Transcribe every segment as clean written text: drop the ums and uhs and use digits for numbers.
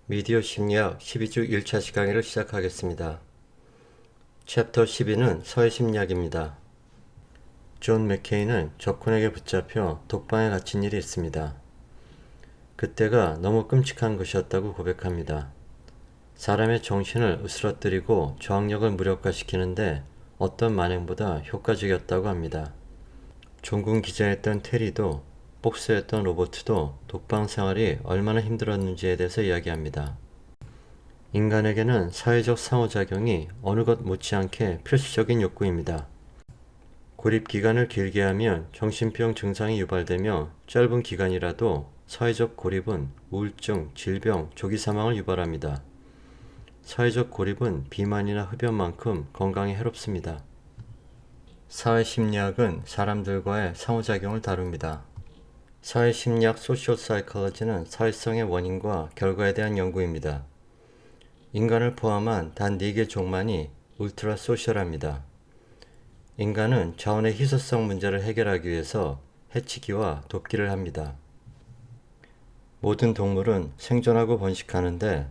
미디어 심리학 12주 1차 강의를 시작하겠습니다. 챕터 12는 서해 심리학입니다. 존 맥케이는 적군에게 붙잡혀 독방에 갇힌 일이 있습니다. 그때가 너무 끔찍한 것이었다고 고백합니다. 사람의 정신을 으스러뜨리고 저항력을 무력화시키는데 어떤 만행보다 효과적이었다고 합니다. 종군 기자였던 테리도 복서였던 로버트도 독방 생활이 얼마나 힘들었는지에 대해서 이야기합니다. 인간에게는 사회적 상호작용이 어느 것 못지않게 필수적인 욕구입니다. 고립 기간을 길게 하면 정신병 증상이 유발되며 짧은 기간이라도 사회적 고립은 우울증, 질병, 조기 사망을 유발합니다. 사회적 고립은 비만이나 흡연만큼 건강에 해롭습니다. 사회심리학은 사람들과의 상호작용을 다룹니다. 사회심리학 소셜 사이콜로지는 사회성의 원인과 결과에 대한 연구입니다. 인간을 포함한 단 4개 종만이 울트라 소셜합니다. 인간은 자원의 희소성 문제를 해결하기 위해서 해치기와 돕기를 합니다. 모든 동물은 생존하고 번식하는데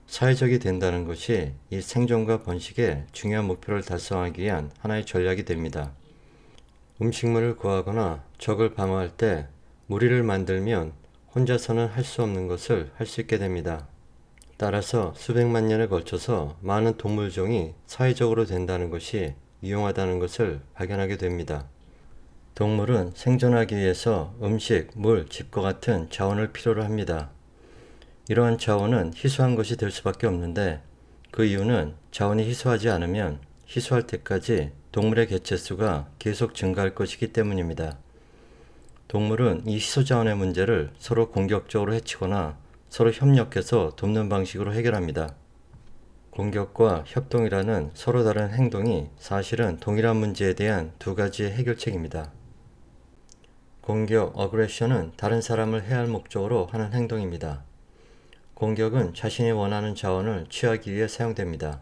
사회적이 된다는 것이 이 생존과 번식의 중요한 목표를 달성하기 위한 하나의 전략이 됩니다. 음식물을 구하거나 적을 방어할 때 무리를 만들면 혼자서는 할 수 없는 것을 할 수 있게 됩니다. 따라서 수백만 년에 걸쳐서 많은 동물종이 사회적으로 된다는 것이 유용하다는 것을 발견하게 됩니다. 동물은 생존하기 위해서 음식, 물, 집과 같은 자원을 필요로 합니다. 이러한 자원은 희소한 것이 될 수밖에 없는데 그 이유는 자원이 희소하지 않으면 희소할 때까지 동물의 개체수가 계속 증가할 것이기 때문입니다. 동물은 이 희소 자원의 문제를 서로 공격적으로 해치거나 서로 협력해서 돕는 방식으로 해결합니다. 공격과 협동이라는 서로 다른 행동이 사실은 동일한 문제에 대한 두 가지의 해결책입니다. 공격, 어그레션은 다른 사람을 해할 목적으로 하는 행동입니다. 공격은 자신이 원하는 자원을 취하기 위해 사용됩니다.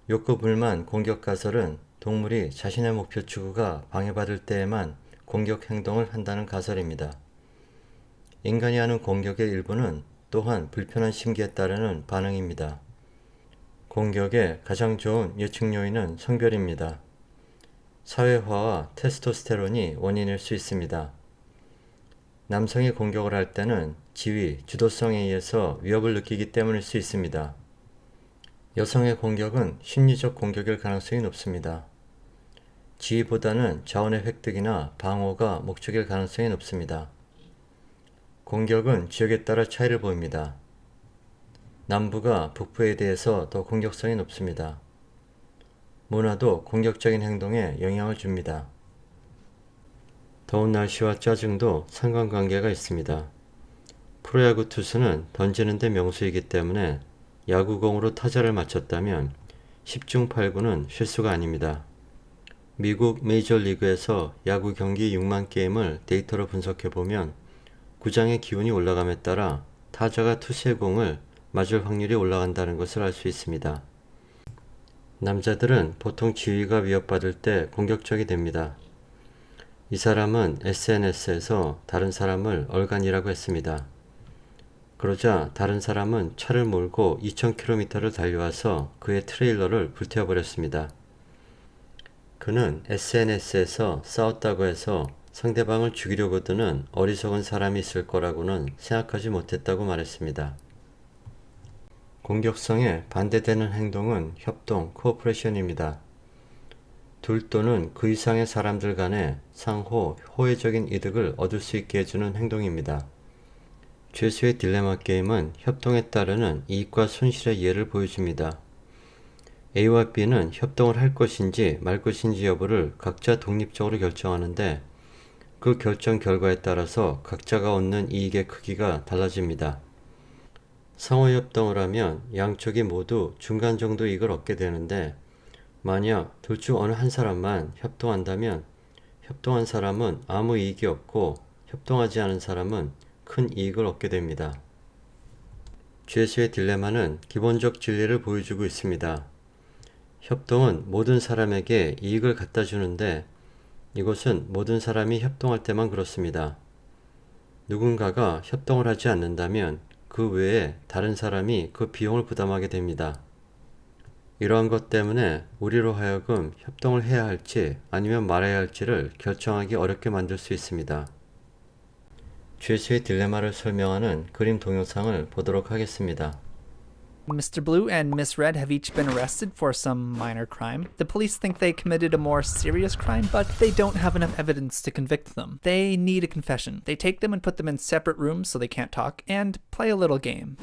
욕구 불만 공격 가설은 동물이 자신의 목표 추구가 방해받을 때에만 공격 행동을 한다는 가설입니다. 인간이 하는 공격의 일부는 또한 불편한 심기에 따르는 반응입니다. 공격의 가장 좋은 예측 요인은 성별입니다. 사회화와 테스토스테론이 원인일 수 있습니다. 남성이 공격을 할 때는 지위, 주도성에 의해서 위협을 느끼기 때문일 수 있습니다. 여성의 공격은 심리적 공격일 가능성이 높습니다. 지위보다는 자원의 획득이나 방어가 목적일 가능성이 높습니다. 공격은 지역에 따라 차이를 보입니다. 남부가 북부에 대해서 더 공격성이 높습니다. 문화도 공격적인 행동에 영향을 줍니다. 더운 날씨와 짜증도 상관관계가 있습니다. 프로야구 투수는 던지는 데 명수이기 때문에 야구공으로 타자를 맞췄다면 10중 8구는 실수가 아닙니다. 미국 메이저리그에서 야구 경기 6만 게임을 데이터로 분석해보면 구장의 기온이 올라감에 따라 타자가 투수의 공을 맞을 확률이 올라간다는 것을 알 수 있습니다. 남자들은 보통 지위가 위협받을 때 공격적이 됩니다. 이 사람은 SNS에서 다른 사람을 얼간이라고 했습니다. 그러자 다른 사람은 차를 몰고 2000km를 달려와서 그의 트레일러를 불태워버렸습니다. 그는 SNS에서 싸웠다고 해서 상대방을 죽이려고 드는 어리석은 사람이 있을 거라고는 생각하지 못했다고 말했습니다. 공격성에 반대되는 행동은 협동, 코오퍼레이션입니다. 둘 또는 그 이상의 사람들 간에 상호 호혜적인 이득을 얻을 수 있게 해주는 행동입니다. 죄수의 딜레마 게임은 협동에 따르는 이익과 손실의 예를 보여줍니다. A와 B는 협동을 할 것인지 말 것인지 여부를 각자 독립적으로 결정하는데 그 결정 결과에 따라서 각자가 얻는 이익의 크기가 달라집니다. 상호협동을 하면 양쪽이 모두 중간 정도 이익을 얻게 되는데 만약 둘 중 어느 한 사람만 협동한다면 협동한 사람은 아무 이익이 없고 협동하지 않은 사람은 큰 이익을 얻게 됩니다. 죄수의 딜레마는 기본적 진리를 보여주고 있습니다. 협동은 모든 사람에게 이익을 갖다 주는데 이것은 모든 사람이 협동할 때만 그렇습니다. 누군가가 협동을 하지 않는다면 그 외에 다른 사람이 그 비용을 부담하게 됩니다. 이러한 것 때문에 우리로 하여금 협동을 해야 할지 아니면 말아야 할지를 결정하기 어렵게 만들 수 있습니다. 죄수의 딜레마를 설명하는 그림 동영상을 보도록 하겠습니다. Mr. Blue and Miss Red have each been arrested for some minor crime. The police think they committed a more serious crime, but they don't have enough evidence to convict them. They need a confession. They take them and put them in separate rooms so they can't talk, and play a little game.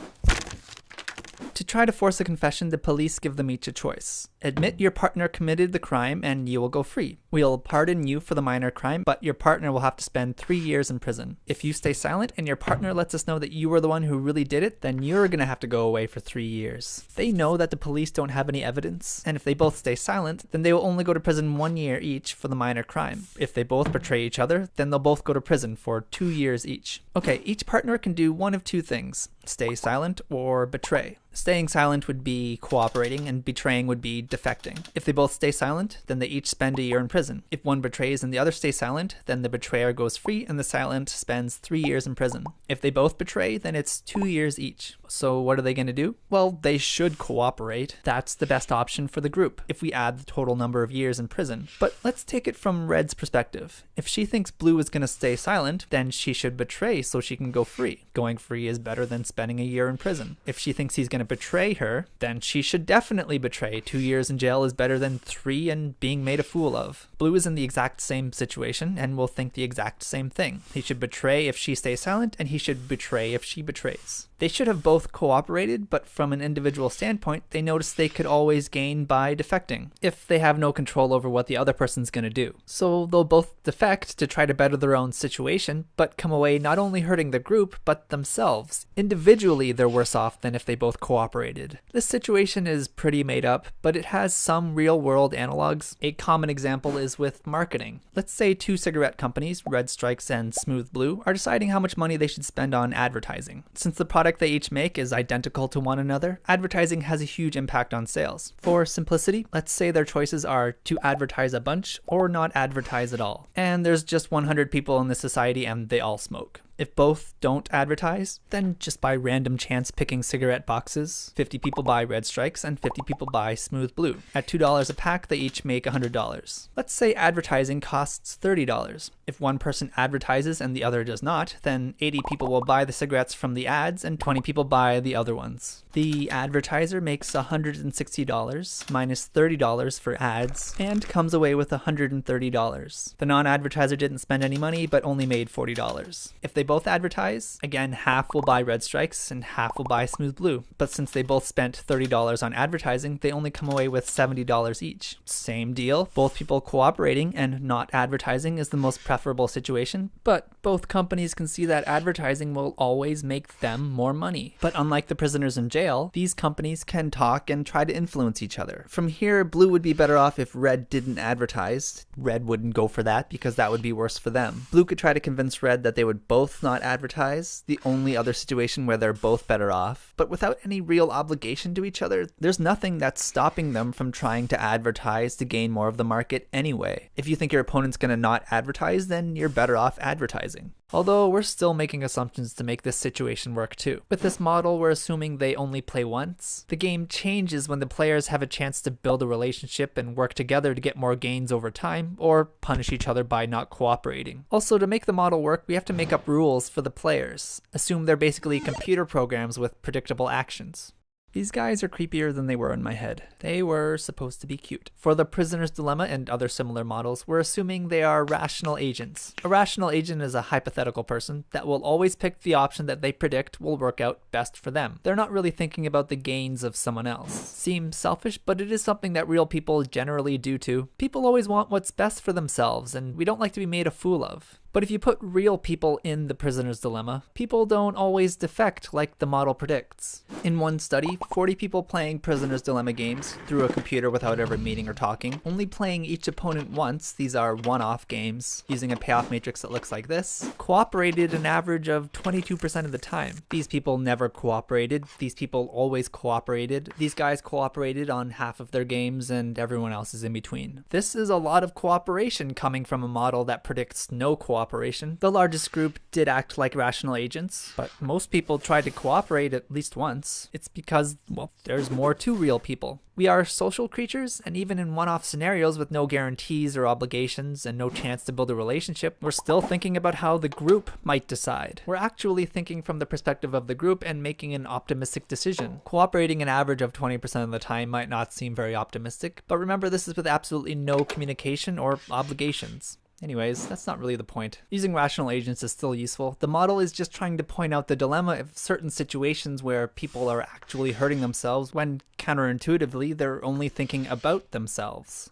To try to force a confession, the police give them each a choice. Admit your partner committed the crime and you will go free. We'll pardon you for the minor crime, but your partner will have to spend 3 years in prison. If you stay silent and your partner lets us know that you were the one who really did it, then you're gonna have to go away for 3 years. They know that the police don't have any evidence, and if they both stay silent, then they will only go to prison 1 year each for the minor crime. If they both betray each other, then they'll both go to prison for 2 years each. Okay, each partner can do one of two things: stay silent or betray. Staying silent would be cooperating, and betraying would be defecting. If they both stay silent, then they each spend a year in prison. If one betrays and the other stays silent, then the betrayer goes free and the silent spends 3 years in prison. If they both betray, then it's 2 years each. So what are they going to do? Well, they should cooperate. That's the best option for the group, if we add the total number of years in prison. But let's take it from Red's perspective. If she thinks Blue is going to stay silent, then she should betray so she can go free. Going free is better than spending a year in prison. If she thinks he's going to betray her, then she should definitely betray. 2 years in jail is better than 3 and being made a fool of. Blue is in the exact same situation and will think the exact same thing. He should betray if she stays silent, and he should betray if she betrays. They should have both cooperated, but from an individual standpoint, they noticed they could always gain by defecting, if they have no control over what the other person's gonna do. So they'll both defect to try to better their own situation, but come away not only hurting the group, but themselves. Individually, they're worse off than if they both cooperated. This situation is pretty made up, but it has some real-world analogs. A common example is with marketing. Let's say 2 cigarette companies, Red Strikes and Smooth Blue, are deciding how much money they should spend on advertising. Since the product they each make is identical to one another, advertising has a huge impact on sales. For simplicity, let's say their choices are to advertise a bunch or not advertise at all. And there's just 100 people in the society and they all smoke. If both don't advertise, then just by random chance picking cigarette boxes, 50 people buy Red Strikes and 50 people buy Smooth Blue. At $2 a pack, they each make $100. Let's say advertising costs $30. If one person advertises and the other does not, then 80 people will buy the cigarettes from the ads and 20 people buy the other ones. The advertiser makes $160 minus $30 for ads and comes away with $130. The non-advertiser didn't spend any money but only made $40. If they both advertise, again, half will buy Red Strikes and half will buy Smooth Blue. But since they both spent $30 on advertising, they only come away with $70 each. Same deal, both people cooperating and not advertising is the most preferable situation, but both companies can see that advertising will always make them more money. But unlike the prisoners in jail, these companies can talk and try to influence each other. From here, Blue would be better off if Red didn't advertise. Red wouldn't go for that because that would be worse for them. Blue could try to convince Red that they would both not advertise, the only other situation where they're both better off. But without any real obligation to each other, there's nothing that's stopping them from trying to advertise to gain more of the market anyway. If you think your opponent's gonna not advertise, then you're better off advertising. Although we're still making assumptions to make this situation work too. With this model, we're assuming they only play once. The game changes when the players have a chance to build a relationship and work together to get more gains over time, or punish each other by not cooperating. Also, to make the model work, we have to make up rules for the players. Assume they're basically computer programs with predictable actions. These guys are creepier than they were in my head. They were supposed to be cute. For the Prisoner's Dilemma and other similar models, we're assuming they are rational agents. A rational agent is a hypothetical person that will always pick the option that they predict will work out best for them. They're not really thinking about the gains of someone else. Seems selfish, but it is something that real people generally do too. People always want what's best for themselves, and we don't like to be made a fool of. But if you put real people in the Prisoner's Dilemma, people don't always defect like the model predicts. In one study, 40 people playing Prisoner's Dilemma games through a computer without ever meeting or talking, only playing each opponent once, these are one-off games, using a payoff matrix that looks like this, cooperated an average of 22% of the time. These people never cooperated, these people always cooperated, these guys cooperated on half of their games and everyone else is in between. This is a lot of cooperation coming from a model that predicts no cooperation cooperation. The largest group did act like rational agents, but most people tried to cooperate at least once. It's because, well, there's more to real people. We are social creatures, and even in one-off scenarios with no guarantees or obligations and no chance to build a relationship, we're still thinking about how the group might decide. We're actually thinking from the perspective of the group and making an optimistic decision. Cooperating an average of 20% of the time might not seem very optimistic, but remember, this is with absolutely no communication or obligations. Anyways, that's not really the point. Using rational agents is still useful. The model is just trying to point out the dilemma of certain situations where people are actually hurting themselves when counterintuitively they're only thinking about themselves.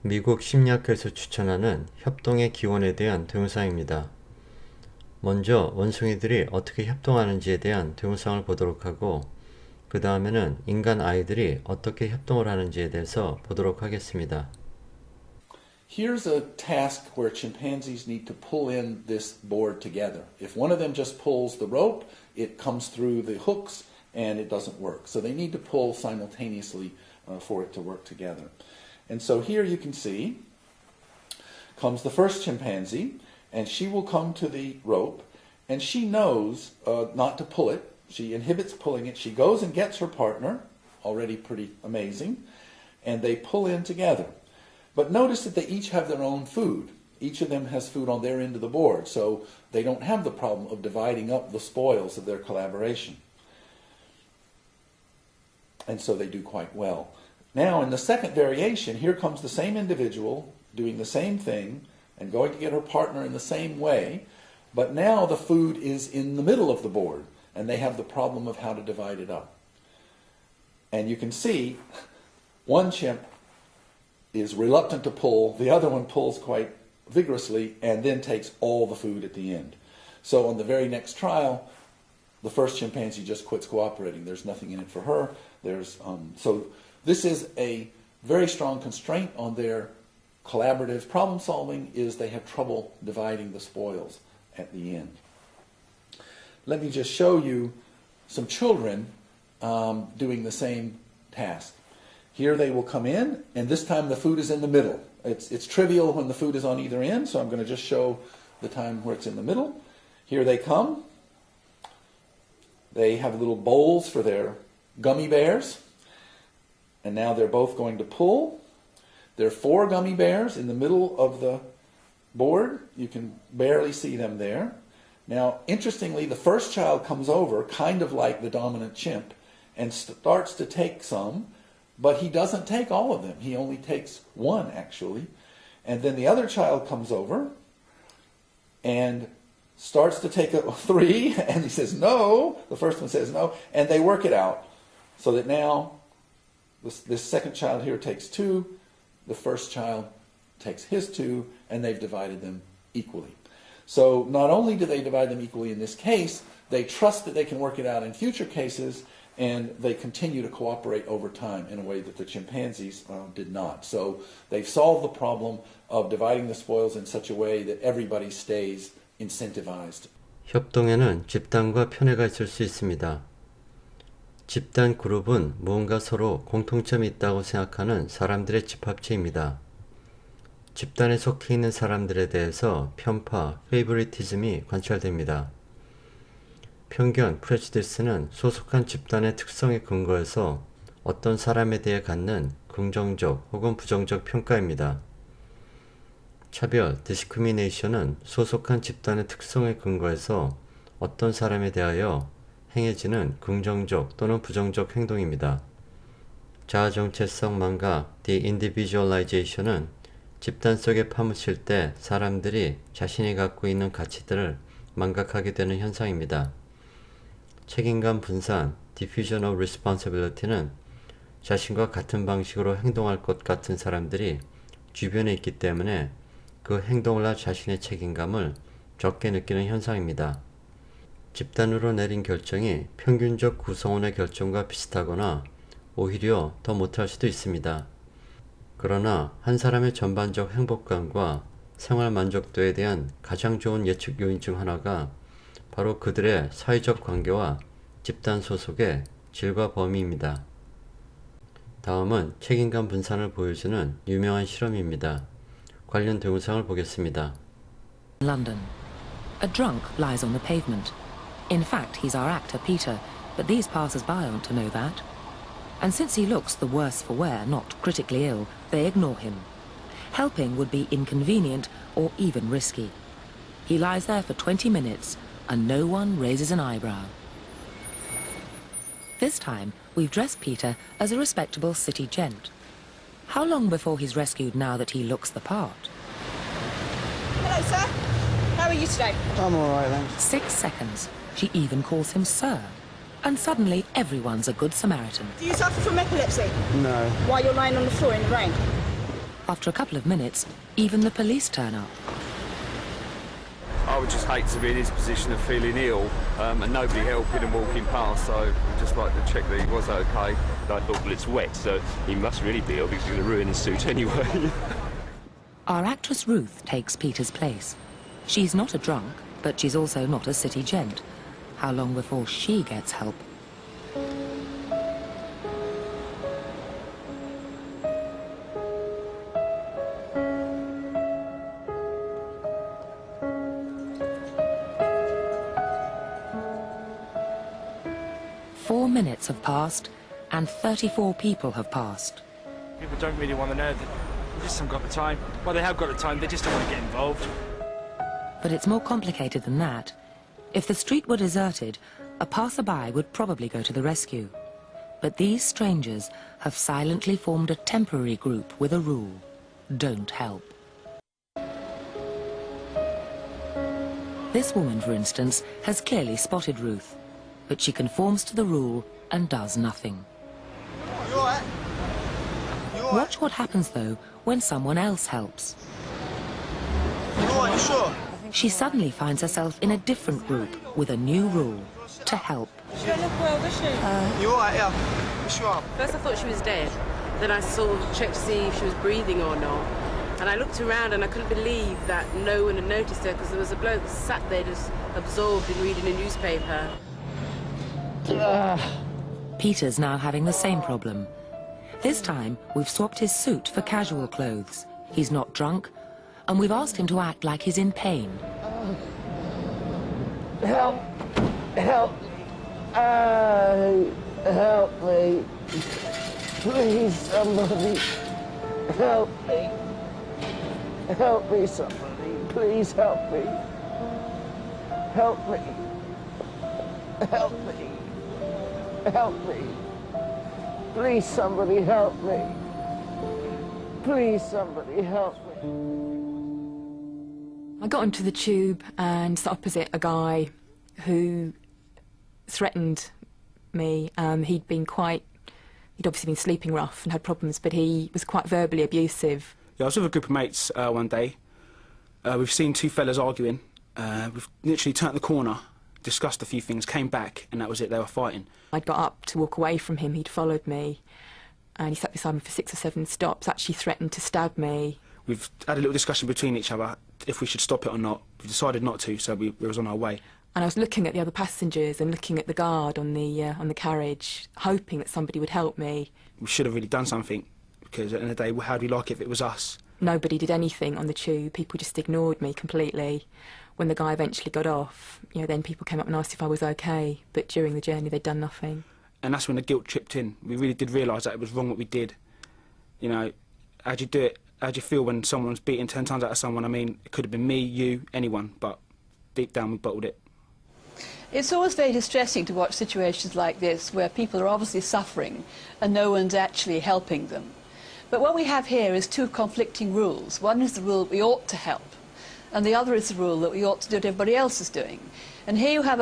미국 심리학회에서 추천하는 협동의 기원에 대한 동영상입니다. 먼저 원숭이들이 어떻게 협동하는지에 대한 동영상을 보도록 하고 그 다음에는 인간 아이들이 어떻게 협동을 하는지에 대해서 보도록 하겠습니다. Here's a task where chimpanzees need to pull in this board together. If one of them just pulls the rope, it comes through the hooks and it doesn't work. So they need to pull simultaneously for it to work together. And so here you can see comes the first chimpanzee, and she will come to the rope, and she knows not to pull it. She inhibits pulling it. She goes and gets her partner, already pretty amazing, and they pull in together. But notice that they each have their own food. Each of them has food on their end of the board, so they don't have the problem of dividing up the spoils of their collaboration. And so they do quite well. Now, in the second variation, here comes the same individual doing the same thing and going to get her partner in the same way, but now the food is in the middle of the board, and they have the problem of how to divide it up. And you can see one chimp is reluctant to pull, the other one pulls quite vigorously and then takes all the food at the end. So on the very next trial, the first chimpanzee just quits cooperating. There's nothing in it for her. So this is a very strong constraint on their collaborative problem solving, is they have trouble dividing the spoils at the end. Let me just show you some children doing the same task. Here they will come in, and this time the food is in the middle. It's trivial when the food is on either end, so I'm going to just show the time where it's in the middle. Here they come. They have little bowls for their gummy bears, and now they're both going to pull. There are 4 gummy bears in the middle of the board. You can barely see them there. Now, interestingly, the first child comes over, kind of like the dominant chimp, and starts to take some, but he doesn't take all of them. He only takes 1, actually. And then the other child comes over and starts to take 3, and he says no. The first one says no, and they work it out so that now this second child here takes 2, the first child takes his 2, and they've divided them equally. So not only do they divide them equally in this case, they trust that they can work it out in future cases, and they continue to cooperate over time in a way that the chimpanzees did not. So they've solved the problem of dividing the spoils in such a way that everybody stays incentivized. 협동에는 집단과 편애가 있을 수 있습니다. 집단 그룹은 무언가 서로 공통점이 있다고 생각하는 사람들의 집합체입니다. 집단에 속해 있는 사람들에 대해서 편파, 페이보리티즘이 관찰됩니다. 편견, 프레주디스는 소속한 집단의 특성에 근거해서 어떤 사람에 대해 갖는 긍정적 혹은 부정적 평가입니다. 차별, 디스크리미네이션은 소속한 집단의 특성에 근거해서 어떤 사람에 대하여 행해지는 긍정적 또는 부정적 행동입니다. 자아정체성 망각, 디인디비주얼라이제이션은 집단 속에 파묻힐 때 사람들이 자신이 갖고 있는 가치들을 망각하게 되는 현상입니다. 책임감 분산, diffusion of responsibility는 자신과 같은 방식으로 행동할 것 같은 사람들이 주변에 있기 때문에 그 행동을 자신의 책임감을 적게 느끼는 현상입니다. 집단으로 내린 결정이 평균적 구성원의 결정과 비슷하거나 오히려 더 못할 수도 있습니다. 그러나 한 사람의 전반적 행복감과 생활 만족도에 대한 가장 좋은 예측 요인 중 하나가 바로 그들의 사회적 관계와 집단 소속의 질과 범위입니다. 다음은 책임감 분산을 보여주는 유명한 실험입니다. 관련 동영상을 보겠습니다. London. A drunk lies on the pavement. In fact, he's our actor, Peter, but these passers-by aren't to know that. And since he looks the worse for wear, not critically ill, they ignore him. Helping would be inconvenient or even risky. He lies there for 20 minutes and no one raises an eyebrow. This time, we've dressed Peter as a respectable city gent. How long before he's rescued now that he looks the part? Hello, sir. How are you today? I'm all right, then. 6 seconds. She even calls him sir. And suddenly, everyone's a good Samaritan. Do you suffer from epilepsy? No. While you're lying on the floor in the rain? After a couple of minutes, even the police turn up. I would just hate to be in his position of feeling ill and nobody helping and walking past, so I'd just like to check that he was okay. I thought, well, it's wet, so he must really be ill because he's going to ruin his suit anyway. Our actress Ruth takes Peter's place. She's not a drunk, but she's also not a city gent. How long before she gets help? Four minutes have passed, and 34 people have passed. People don't really want to know that they just haven't got the time. Well, they have got the time, they just don't want to get involved. But it's more complicated than that. If the street were deserted, a passerby would probably go to the rescue. But these strangers have silently formed a temporary group with a rule: don't help. This woman, for instance, has clearly spotted Ruth, but she conforms to the rule and does nothing. You all right? You all right? Watch what happens, though, when someone else helps. You all right? You sure? She suddenly finds herself in a different group with a new rule: to help. She don't look well, does she? You all right? Yeah. You sure? First I thought she was dead. Then I sort of checked to see if she was breathing or not. And I looked around and I couldn't believe that no one had noticed her because there was a bloke sat there just absorbed in reading a newspaper. Peter's now having the same problem. This time, we've swapped his suit for casual clothes. He's not drunk, and we've asked him to act like he's in pain. Help! Help! Help me! Please, somebody! Help me! Help me, somebody! Please help me! Help me! Help me! Help me! Please, somebody help me! Please, somebody help me! I got onto the tube and sat opposite a guy who threatened me. He'd obviously been sleeping rough and had problems, but he was quite verbally abusive. Yeah, I was with a group of mates one day. We've seen two fellas arguing. We've literally turned the corner, discussed a few things, came back, and that was it, they were fighting. I'd got up to walk away from him, he'd followed me, and he sat beside me for 6 or 7 stops, actually threatened to stab me. We've had a little discussion between each other if we should stop it or not. We decided not to, so we was on our way. And I was looking at the other passengers and looking at the guard on the carriage, hoping that somebody would help me. We should have really done something, because at the end of the day, how'd we like it if it was us? Nobody did anything on the tube. People just ignored me completely. When the guy eventually got off, then people came up and asked if I was okay, but during the journey they'd done nothing. And that's when the guilt tripped in. We really did realise that it was wrong what we did. How'd you do it? How'd you feel when someone's beating 10 times out of someone? I mean, it could have been me, you, anyone, but deep down we bottled it. It's always very distressing to watch situations like this where people are obviously suffering and no one's actually helping them. But what we have here is two conflicting rules. One is the rule that we ought to help, and the other is the rule that we ought to do what everybody else is doing. And here you have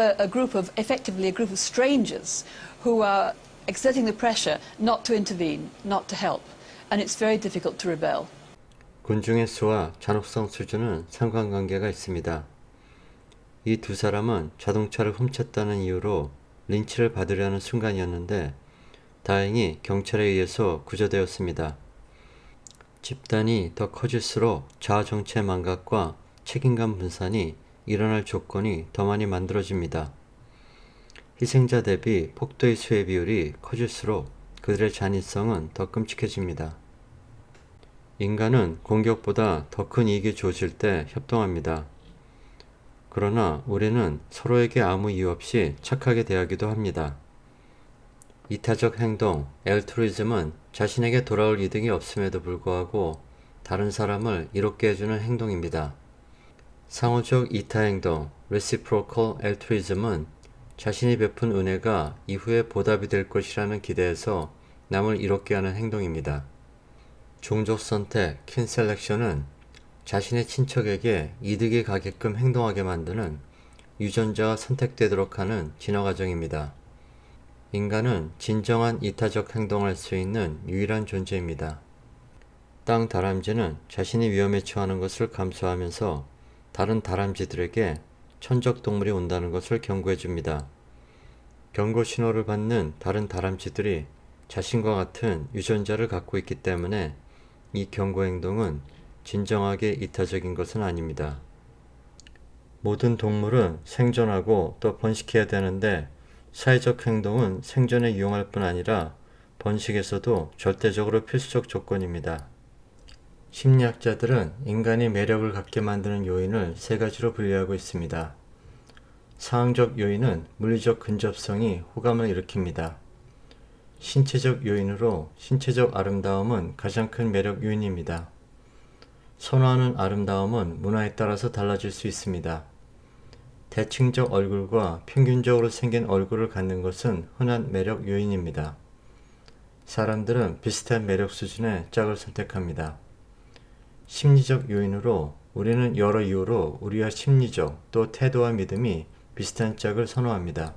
effectively a group of strangers who are exerting the pressure not to intervene, not to help, and it's very difficult to rebel. 군중의 수와 잔혹성 수준은 상관관계가 있습니다. 이 두 사람은 자동차를 훔쳤다는 이유로 린치를 받으려는 순간이었는데 다행히 경찰에 의해서 구조되었습니다. 집단이 더 커질수록 자아정체 망각과 책임감 분산이 일어날 조건이 더 많이 만들어집니다. 희생자 대비 폭도의 수혜 비율이 커질수록 그들의 잔인성은 더 끔찍해집니다. 인간은 공격보다 더 큰 이익이 주어질 때 협동합니다. 그러나 우리는 서로에게 아무 이유 없이 착하게 대하기도 합니다. 이타적 행동, 엘트루이즘은 자신에게 돌아올 이득이 없음에도 불구하고 다른 사람을 이롭게 해주는 행동입니다. 상호적 이타 행동, reciprocal altruism은 자신이 베푼 은혜가 이후에 보답이 될 것이라는 기대에서 남을 이롭게 하는 행동입니다. 종족 선택, kin selection은 자신의 친척에게 이득이 가게끔 행동하게 만드는 유전자가 선택되도록 하는 진화 과정입니다. 인간은 진정한 이타적 행동을 할 수 있는 유일한 존재입니다. 땅 다람쥐는 자신이 위험에 처하는 것을 감수하면서 다른 다람쥐들에게 천적 동물이 온다는 것을 경고해 줍니다. 경고 신호를 받는 다른 다람쥐들이 자신과 같은 유전자를 갖고 있기 때문에 이 경고 행동은 진정하게 이타적인 것은 아닙니다. 모든 동물은 생존하고 또 번식해야 되는데 사회적 행동은 생존에 유용할 뿐 아니라 번식에서도 절대적으로 필수적 조건입니다. 심리학자들은 인간이 매력을 갖게 만드는 요인을 세 가지로 분류하고 있습니다. 상황적 요인은 물리적 근접성이 호감을 일으킵니다. 신체적 요인으로 신체적 아름다움은 가장 큰 매력 요인입니다. 선호하는 아름다움은 문화에 따라서 달라질 수 있습니다. 대칭적 얼굴과 평균적으로 생긴 얼굴을 갖는 것은 흔한 매력 요인입니다. 사람들은 비슷한 매력 수준의 짝을 선택합니다. 심리적 요인으로 우리는 여러 이유로 우리와 심리적 또 태도와 믿음이 비슷한 짝을 선호합니다.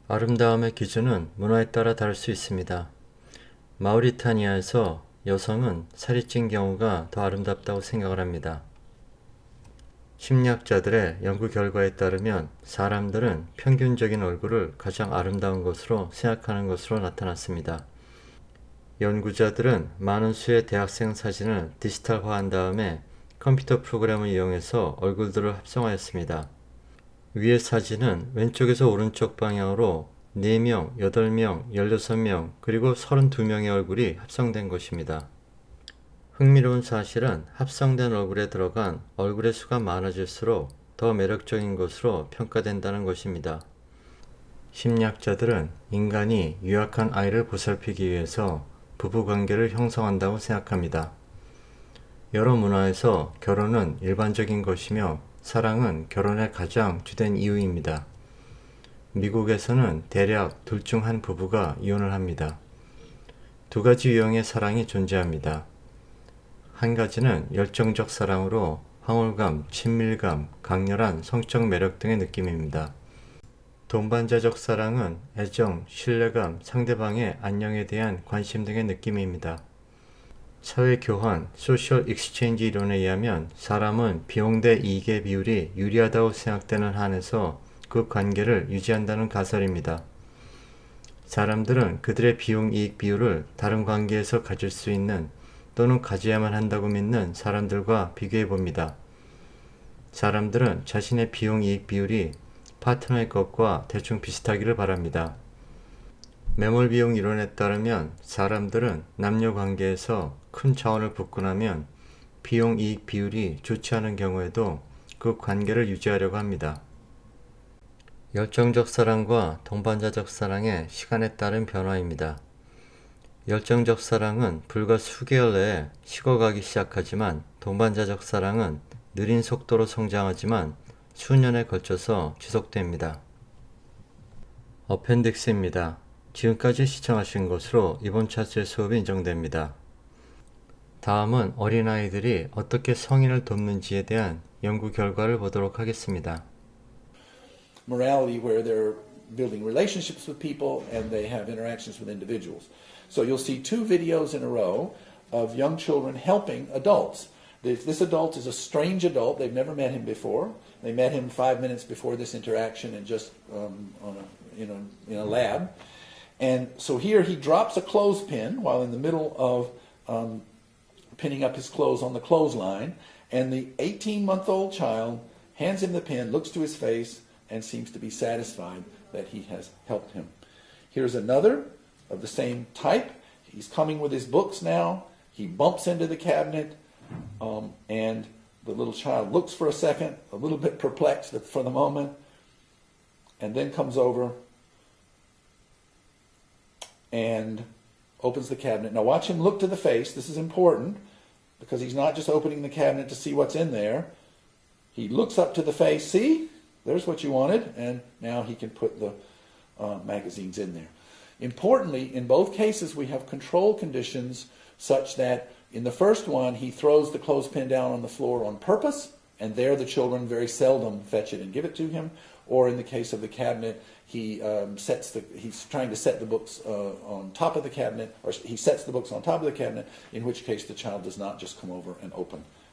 아름다움의 기준은 문화에 따라 다를 수 있습니다. 마우리타니아에서 여성은 살이 찐 경우가 더 아름답다고 생각을 합니다. 심리학자들의 연구 결과에 따르면 사람들은 평균적인 얼굴을 가장 아름다운 것으로 생각하는 것으로 나타났습니다. 연구자들은 많은 수의 대학생 사진을 디지털화한 다음에 컴퓨터 프로그램을 이용해서 얼굴들을 합성하였습니다. 위의 사진은 왼쪽에서 오른쪽 방향으로 4명, 8명, 16명, 그리고 32명의 얼굴이 합성된 것입니다. 흥미로운 사실은 합성된 얼굴에 들어간 얼굴의 수가 많아질수록 더 매력적인 것으로 평가된다는 것입니다. 심리학자들은 인간이 유약한 아이를 보살피기 위해서 부부관계를 형성한다고 생각합니다. 여러 문화에서 결혼은 일반적인 것이며 사랑은 결혼의 가장 주된 이유입니다. 미국에서는 대략 둘 중 한 부부가 이혼을 합니다. 두 가지 유형의 사랑이 존재합니다. 한 가지는 열정적 사랑으로 황홀감, 친밀감, 강렬한 성적 매력 등의 느낌입니다. 동반자적 사랑은 애정, 신뢰감, 상대방의 안녕에 대한 관심 등의 느낌입니다. 사회교환, 소셜 익스체인지 이론에 의하면 사람은 비용 대 이익의 비율이 유리하다고 생각되는 한에서 그 관계를 유지한다는 가설입니다. 사람들은 그들의 비용 이익 비율을 다른 관계에서 가질 수 있는 또는 가져야만 한다고 믿는 사람들과 비교해 봅니다. 사람들은 자신의 비용 이익 비율이 파트너의 것과 대충 비슷하기를 바랍니다. 매몰 비용 이론에 따르면 사람들은 남녀 관계에서 큰 차원을 붙고 나면 비용 이익 비율이 좋지 않은 경우에도 그 관계를 유지하려고 합니다. 열정적 사랑과 동반자적 사랑의 시간에 따른 변화입니다. 열정적 사랑은 불과 수개월 내에 식어가기 시작하지만 동반자적 사랑은 느린 속도로 성장하지만 수년에 걸쳐서 지속됩니다. 어펜딕스입니다. 지금까지 시청하신 것으로 이번 차수의 수업이 인정됩니다. 다음은 어린아이들이 어떻게 성인을 돕는지에 대한 연구 결과를 보도록 하겠습니다. Morality where they're building relationships with people and they have interactions with individuals. So you'll see two videos in a row of young children helping adults. This adult is a strange adult. They've never met him before. They met him 5 minutes before this interaction and just in a lab. And so here he drops a clothespin while in the middle of pinning up his clothes on the clothesline. And the 18-month-old child hands him the pin, looks to his face, and seems to be satisfied that he has helped him. Here's another of the same type. He's coming with his books now. He bumps into the cabinet, and The little child looks for a second, a little bit perplexed for the moment, and then comes over and opens the cabinet. Now watch him look to the face. This is important because he's not just opening the cabinet to see what's in there. He looks up to the face. See? There's what you wanted. And now he can put the magazines in there. Importantly, in both cases, we have control conditions such that in the first one, he throws the clothespin down on the floor on purpose, and there the children very seldom fetch it and give it to him. Or in the case of the cabinet, he's trying to set the books on top of the cabinet, or he sets the books on top of the cabinet, in which case the child does not just come over and open